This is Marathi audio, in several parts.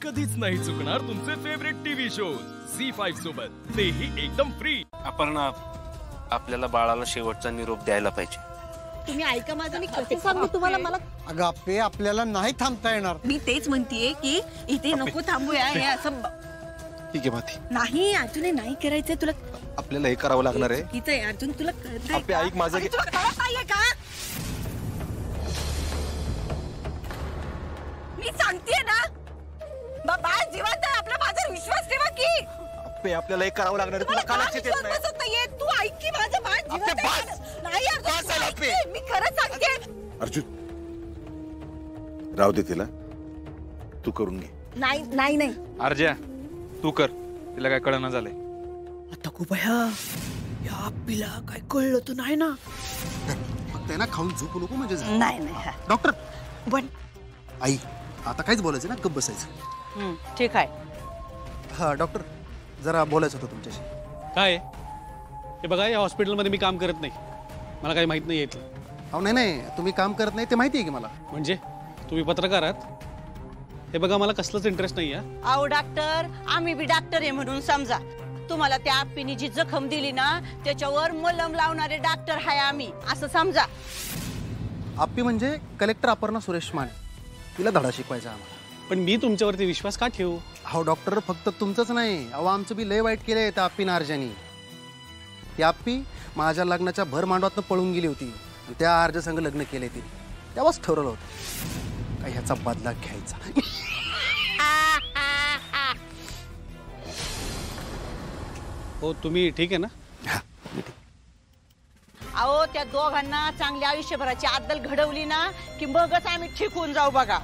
कधीच नाही चुकणार तुमचे फेवरेट टीव्ही शोज झी5 सोबत, तेही एकदम फ्री. आपण आपल्याला बाळाला शेवटचा निरोप द्यायला पाहिजे. तुम्ही ऐका माझं, मी कसं सांगू तुम्हाला. मला अगं आप्पे, आपल्याला नाही थांबता येणार. मी तेच म्हणतेय की इथे नको थांबूया. हे असं ठीक आहे माती, नाही अर्जुन, नाही करायचंय तुला. आपल्याला हे करावं लागणार आहे. चुकीचं आहे अर्जुन, तुला कळतंय आप्पे, का? ऐक माझं. अरे, तुला कळत नाहीये का? मी सांगतेय ना, बाबा जिवंत आहे आपला, माझा विश्वास ठेवा की. आप्पे, आपल्याला हे करावं लागणार आहे. तुला का लक्षात येत नाही? बसत नाहीये. तू ऐक की, माझं बाळ जिवंत आहे. नाही अर्जुन, बस झालं, तू ऐक की, मी खरं सांगते. अर्जुन, राहू दे तिला, तू करून घे. नाही नाही नाही अर्ज्या, तू कर. तिला काय कळना झालंय. आता खूप या आप्पीला काय कळलं तर नाही ना. फक्त आहे ना, खाऊन झोपू नको म्हणजे झालं. नाही नाही. डॉक्टर पण आई, आता काहीच बोलायचं ना, गप्प बसायचं. ठीक आहे. हा डॉक्टर, जरा बोलायचं होतं तुमच्याशी. काय हे बघा, या हॉस्पिटलमध्ये मी काम करत नाही, मला काही माहित नाही येत. अहो नाही नाही, तुम्ही काम करत नाही ते माहिती आहे की मला. म्हणजे तुम्ही पत्रकार आहात? हे बघा, मला कसलंच इंटरेस्ट नाही आहे. अहो डॉक्टर, आम्ही बी डॉक्टर आहे म्हणून समजा. तुम्हाला त्या आप्पीने जी जखम दिली ना, त्याच्यावर मलम लावणारे डॉक्टर आहे आम्ही, असं समजा. आप्पी म्हणजे कलेक्टर अपर्णा सुरेश माने, तिला धडा शिकवायचा आम्हाला. पण मी तुमच्यावरती विश्वास का ठेवू? अहो डॉक्टर, फक्त तुमचंच नाही, अहो आमचं बी लय वाईट केलंय त्या आप्पीनं अर्जानी. ती आप्पी माझ्या लग्नाच्या भर मांडवातनं पळून गेली होती. त्या अर्ज संघ लग्न केले ती, तेव्हाच ठरवलं होतं का ह्याचा बदला घ्यायचा. हो, तुम्ही ठीक आहे ना? अहो त्या दोघांना चांगली आयुष्यभराची अद्दल घडवली ना, की मगच आम्ही ठीक होऊन जाऊ बघा.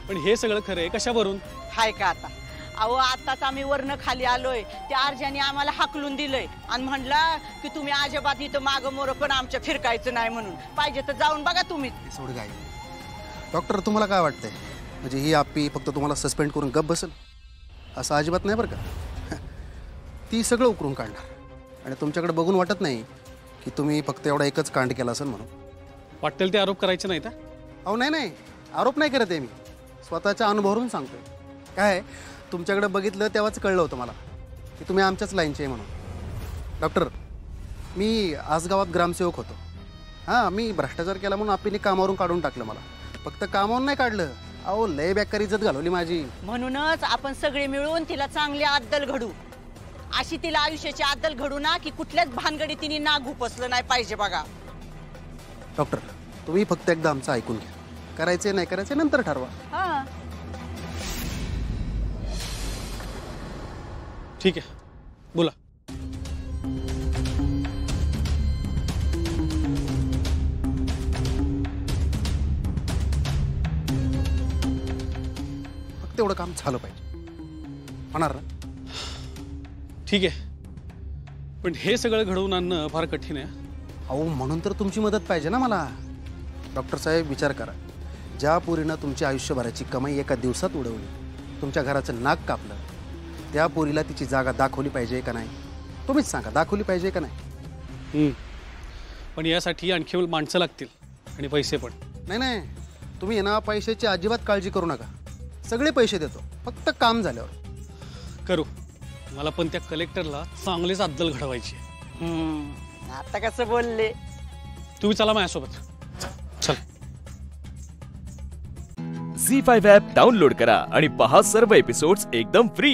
पण हे सगळं खरं आहे कशावरून? हाय का आता? अहो आताच आम्ही वरनं खाली आलोय, त्या अर्जाने आम्हाला हाकलून दिलंय आणि म्हणला की तुम्ही अजिबात इथं मागं मोर पण आमच्या फिरकायचं नाही म्हणून. पाहिजे तर जाऊन बघा तुम्ही. सोड गाय. डॉक्टर, तुम्हाला काय वाटतंय, म्हणजे ही आप्पी फक्त तुम्हाला सस्पेंड करून गप बसेल असं अजिबात नाही बरं का. ती सगळं उकरून काढणार आणि तुमच्याकडे बघून वाटत नाही की तुम्ही फक्त एवढा एकच कांड केला असेल म्हणून. वाटेल ते आरोप करायचे नाहीत. अहो नाही नाही, आरोप नाही करत आहे मी, स्वतःच्या अनुभवावरून सांगतोय. काय तुमच्याकडे बघितलं तेव्हाच कळलं होतं मला की तुम्ही आमच्याच लाईनचे आहे म्हणून. डॉक्टर, मी आसगावात ग्रामसेवक होतो. हां, मी भ्रष्टाचार केला म्हणून आप्पीने कामावरून काढून टाकलं मला. फक्त कामावरून नाही काढलं, अहो लय बेकार इज्जत घालवली माझी. म्हणूनच आपण सगळे मिळून तिला चांगली अद्दल घडू, अशी तिला आयुष्याची अद्दल घडू ना, की कुठल्याच भानगडी तिने नाक घुपसलं नाही पाहिजे बघा. डॉक्टर, तुम्ही फक्त एकदा आमचं ऐकून घ्या. करायचे नाही करायचे नंतर ठरवा. हा ठीक आहे, बोला. फक्त एवढं काम झालं पाहिजे, होणार ना? ठीक आहे, पण हे सगळं घडवून आणणं फार कठीण आहे. अहो म्हणून तर तुमची मदत पाहिजे ना मला. डॉक्टर साहेब, विचार करा, ज्या पोरीनं तुमची आयुष्यभराची कमाई एका दिवसात उडवली, तुमच्या घराचं नाक कापलं, त्या पोरीला तिची जागा दाखवली पाहिजे का नाही? तुम्हीच सांगा, दाखवली पाहिजे का नाही? पण यासाठी आणखी माणसं लागतील आणि पैसे पण. नाही नाही, तुम्ही ना पैशाची अजिबात काळजी करू नका, सगळे पैसे देतो, फक्त काम झाल्यावर. करू. मला पण त्या कलेक्टरला चांगलीच अद्दल घडवायची. आता कसं बोलले. तुम्ही चला माझ्यासोबत. चल. झी5 ॲप डाउनलोड करा आणि पहा सर्व एपिसोड्स एकदम फ्री.